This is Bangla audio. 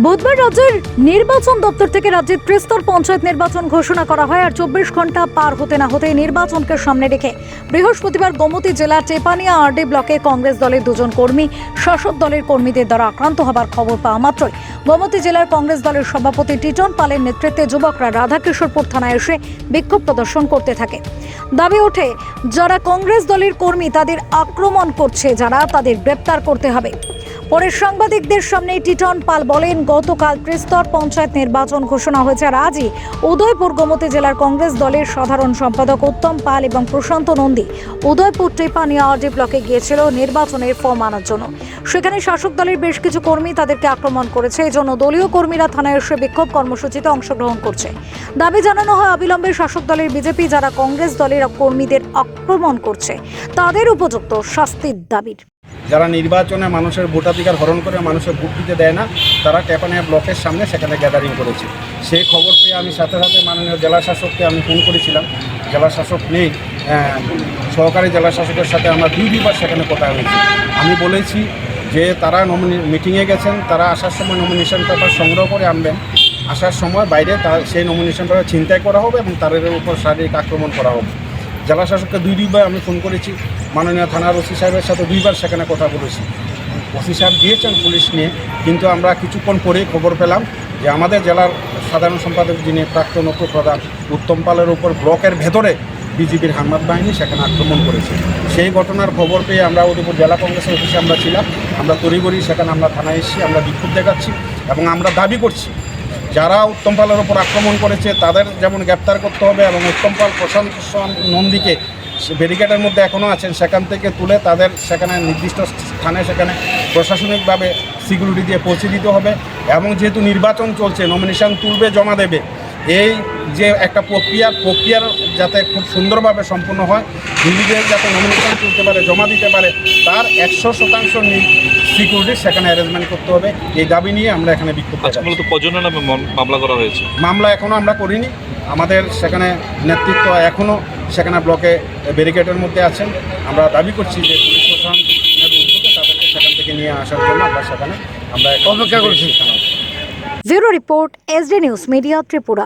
বুধবার রাজ্যের নির্বাচন দপ্তর থেকে রাজ্যের ত্রিস্তর পঞ্চায়েত নির্বাচন ঘোষণা করা হয়। আর 24 ঘন্টা পার হতে না হতে নির্বাচনকে সামনে রেখে বৃহস্পতিবার গোমতী জেলার চেপানিয়া আরডি ব্লকে কংগ্রেস দলের দুজন কর্মী শাসক দলের কর্মীদের দ্বারা আক্রান্ত হবার খবর পাওয়া মাত্রই গোমতী জেলার কংগ্রেস দলের সভাপতি টিটন পালের নেতৃত্বে যুবকরা রাধাকিশোরপুর থানায় এসে বিক্ষোভ প্রদর্শন করতে থাকে। দাবি ওঠে, যারা কংগ্রেস দলের কর্মী তাদের আক্রমণ করছে, যারা তাদের গ্রেপ্তার করতে হবে। পরে সাংবাদিকদের সামনে টিটন পাল বলেন, গতকাল ত্রিস্তর পঞ্চায়েত নির্বাচন ঘোষণা হয়েছে। আর আজই উদয়পুর গোমতী জেলার কংগ্রেস দলের সাধারণ সম্পাদক উত্তম পাল এবং প্রশান্ত নন্দী উদয়পুর চেপানিয়া আরডি ব্লকে গিয়েছিল নির্বাচনের ফর্ম আনার জন্য। সেখানে শাসক দলের বেশ কিছু কর্মী তাদেরকে আক্রমণ করেছে। এজন্য দলীয় কর্মীরা থানায় এসে বিক্ষোভ কর্মসূচিতে অংশগ্রহণ করছে। দাবি জানানো হয়, অবিলম্বে শাসক দলের বিজেপি যারা কংগ্রেস দলের কর্মীদের আক্রমণ করছে তাদের উপযুক্ত শাস্তির দাবির। যারা নির্বাচনে মানুষের ভোটাধিকার হরণ করে মানুষের ভোট দিতে দেয় না, তারা চেপানিয়া ব্লকের সামনে সেখানে গ্যাদারিং করেছে। সেই খবর পেয়ে আমি সাথে সাথে মাননীয় জেলা শাসককে আমি ফোন করেছিলাম। জেলা শাসক নেই, সহকারী জেলা শাসকের সাথে আমরা দুইবার সেখানে কথা হয়েছে। আমি বলেছি যে তারা মিটিংয়ে গেছেন, তারা আসার সময় নমিনেশন পেপার সংগ্রহ করে আনবেন। আসার সময় বাইরে সেই নমিনেশন পেপার ছিনতাই করা হবে এবং তাদের উপর শারীরিক আক্রমণ করা হবে। জেলা শাসককে দুইবার আমি ফোন করেছি। মাননীয় থানার ওসি সাহেবের সাথে দুইবার সেখানে কথা বলেছি। ওসি সাহেব দিয়েছেন পুলিশ নিয়ে, কিন্তু আমরা কিছুক্ষণ পরেই খবর পেলাম যে আমাদের জেলার সাধারণ সম্পাদক যিনি প্রাক্তন উপপ্রধান উত্তম পালের উপর ব্লকের ভেতরে বিজেপির হাঙ্গাত বাহিনী সেখানে আক্রমণ করেছে। সেই ঘটনার খবর পেয়ে আমরা উদয়পুর জেলা কংগ্রেসের অফিসে আমরা ছিলাম। আমরা তড়িঘড়ি সেখানে আমরা থানায় এসেছি, আমরা বিক্ষোভ দেখাচ্ছি এবং আমরা দাবি করছি যারা উত্তম পালের ওপর আক্রমণ করেছে তাদের যেমন গ্রেপ্তার করতে হবে এবং উত্তম পাল প্রশান্ত নন্দীকে ব্যারিকেডের মধ্যে এখনও আছেন সেখান থেকে তুলে তাদের সেখানে নির্দিষ্ট স্থানে সেখানে প্রশাসনিকভাবে সিকিউরিটি দিয়ে পৌঁছে দিতে হবে। এবং যেহেতু নির্বাচন চলছে, নমিনেশন তুলবে, জমা দেবে, এই যে একটা প্রক্রিয়ার যাতে খুব সুন্দরভাবে সম্পূর্ণ হয়, নিজেদের যাতে নমিনেশন তুলতে পারে, জমা দিতে পারে, তার 100% সিকিউরিটি সেখানে অ্যারেঞ্জমেন্ট করতে হবে। এই দাবি নিয়ে আমরা এখানে বিক্ষোভ করছি। মূলত কজনের নামে মামলা করা হয়েছে? মামলা এখনও আমরা করিনি। আমাদের সেখানে নেতৃত্ব এখনও সেখানে ব্লকে ব্যারিকেডের মধ্যে আছেন। আমরা দাবি করছি যে পুলিশ প্রশাসনের উদ্যোগে তাদেরকে সেখান থেকে নিয়ে আসার জন্য আমরা সেখানে অপেক্ষা করছি। Bureau report, SD news media, Tripura.